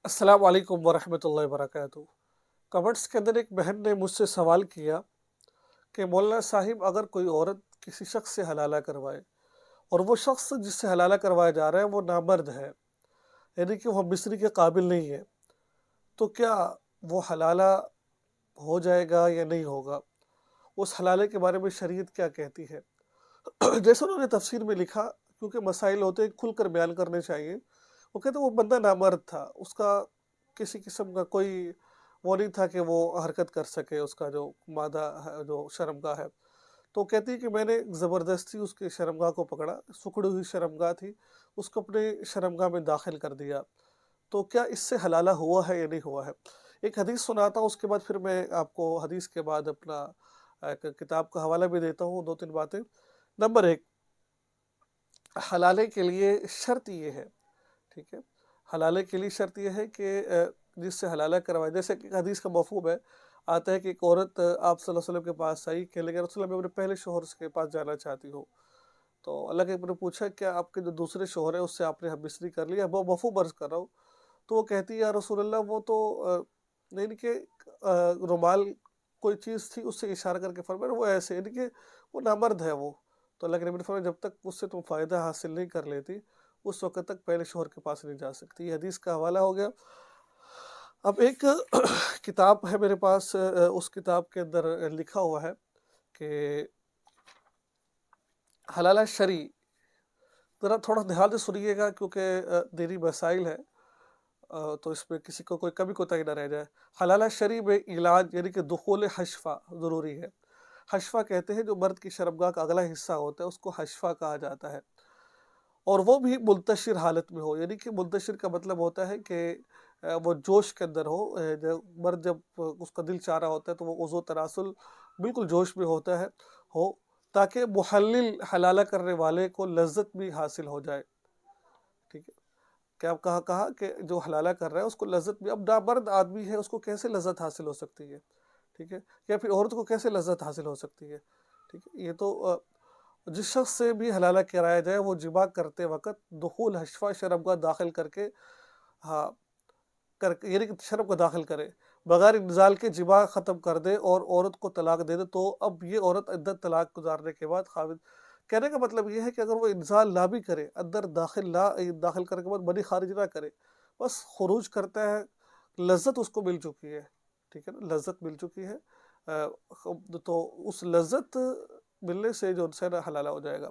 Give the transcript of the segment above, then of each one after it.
अस्सलाम वालेकुम वरहमतुल्लाहि वबरकातुहू। कमेंट्स के अंदर एक बहन ने मुझसे सवाल किया कि मौलाना साहिब, अगर कोई औरत किसी शख्स से हलाला करवाए और वो शख्स जिससे हलाला करवाया जा रहा है वो नामर्द है, यानी कि वो मिस्री के काबिल नहीं है, तो क्या वो हलाला हो जाएगा या नहीं होगा? उस हलाले के बारे में शरीयत क्या कहती है? जैसे उन्होंने तफसीर में लिखा, क्योंकि मसाइल होते हैं खुलकर बयान करने चाहिए। वो कहते वो बंदा नामर्द था, उसका किसी किस्म का कोई वो नहीं था कि वो हरकत कर सके, उसका जो मादा है, जो शर्मगाह है। तो कहती है कि मैंने ज़बरदस्ती उसके शर्मगाह को पकड़ा, सुखड़ी हुई शर्मगाह थी, उसको अपने शर्मगाह में दाखिल कर दिया। तो क्या इससे हलाला हुआ है या नहीं हुआ है? एक हदीस सुनाता हूँ, उसके बाद फिर मैं आपको हदीस के बाद अपना एक किताब का हवाला भी देता हूँ, 2-3 बातें। नंबर 1, हलाले के लिए शर्त ये है, ठीक है? हलाले के लिए शर्त ये है कि जिससे हलाला करवाए, जैसे कि हदीस का मफ़हूम है, आता है कि एक औरत आप सल्लल्लाहु अलैहि वसल्लम के पास आई, कहने लगी, या रसूल अल्लाह, मैं अपने पहले शौहर के पास जाना चाहती हूँ। तो अल्लाह के नबी ने पूछा, क्या आपके जो दूसरे शौहर है उससे आपने हमबिस्तरी कर लिया? वो मफ़हूम अर्ज़ कर रहा हूँ। तो वो कहती है, या रसूल अल्लाह, वो तो यानी कि रुमाल कोई चीज़ थी, उससे इशारा करके फरमाया वो ऐसे, यानी कि वो नामर्द है वो। तो अल्लाह के नबी ने फरमाया, जब तक उससे तुम फ़ायदा हासिल नहीं कर लेती, उस वक़्त तक पहले शौहर के पास नहीं जा सकती। ये हदीस का हवाला हो गया। अब एक किताब है मेरे पास, उस किताब के अंदर लिखा हुआ है कि हलाला शरई, ज़रा थोड़ा ध्यान से सुनिएगा, क्योंकि दीनी मसाइल है, तो इसमें किसी को कोई कमी कोताही ना रह जाए। हलाला शरई में इलाज, यानी कि दुखूल हशफ़ा ज़रूरी है। हशफ़ा कहते हैं जो मर्द की शर्मगाह का अगला हिस्सा होता है, उसको हशफ़ा कहा जाता है, और वो भी मुंतशिर हालत में हो, यानी कि मुंतशिर का मतलब होता है कि वो जोश के अंदर हो। मर्द जब उसका दिल चाह रहा होता है तो वो उज़ू तनासुल बिल्कुल जोश में होता है, हो, ताकि मुहल्लिल हलाला करने वाले को लज़्ज़त भी हासिल हो जाए, ठीक है? क्या कहा कि जो हलाला कर रहा है उसको लज़्ज़त भी, अब नामर्द आदमी है, उसको कैसे लज़्ज़त हासिल हो सकती है, ठीक है? या फिर औरत को कैसे लज़्ज़त हासिल हो सकती है, ठीक है? ये तो जिस शख्स से भी हलाला कराया जाए वो जिमा करते वक़्त दुखूल हशफ़ा शर्मगाह दाखिल करके, हाँ, करके, यानी कि शर्म को दाखिल करे, बगैर इंज़ाल के जिमा ख़त्म कर दे और औरत को तलाक दे दे, तो अब ये औरत इद्दत तलाक गुज़ारने के बाद ख़ाविद, कहने का मतलब ये है कि अगर वो इंज़ाल ना भी करे, अंदर दाखिल करने के बाद मनी ख़ारिज ना करे, बस ख़ुरूज करता है, लज़्ज़त उसको मिल चुकी है, ठीक है ना? लज़्ज़त मिल चुकी है। तो उस लज़्ज़त मिलने से जो उनसे ना हलाला हो जाएगा।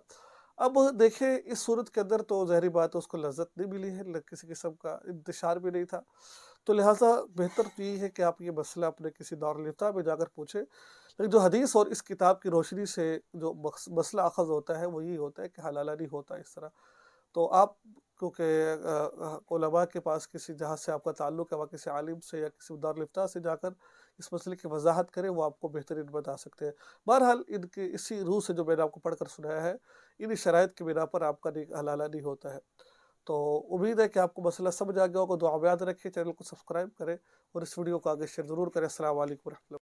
अब देखिए, इस सूरत के अंदर तो ज़ाहिर-सी बात है, उसको लज़्ज़त नहीं मिली है, किसी किस्म का इंतशार भी नहीं था। तो लिहाज़ा बेहतर तो यही है कि आप ये मसला अपने किसी दारुल-इफ्ता में जाकर पूछें। लेकिन जो हदीस और इस किताब की रोशनी से जो मसला अख़ज़ होता है वो यही होता है कि हलाला नहीं होता इस तरह। तो आप, क्योंकि उलमा के पास किसी, जहाँ से आपका ताल्लुक़ है, वहाँ किसी आलिम से या किसी दारुल-इफ्ता से जाकर इस मसले की वज़ाहत करें, वो आपको बेहतरीन बता सकते हैं। बहरहाल इनकी इसी रूह से जो मैंने आपको पढ़कर सुनाया है, इन्हीं शराइत की बिना पर आपका हलाला नहीं होता है। तो उम्मीद है कि आपको मसला समझ आ गया होगा। दुआ में याद रखें, चैनल को सब्सक्राइब करें और इस वीडियो को आगे शेयर ज़रूर करें। अस्सलाम वालेकुम।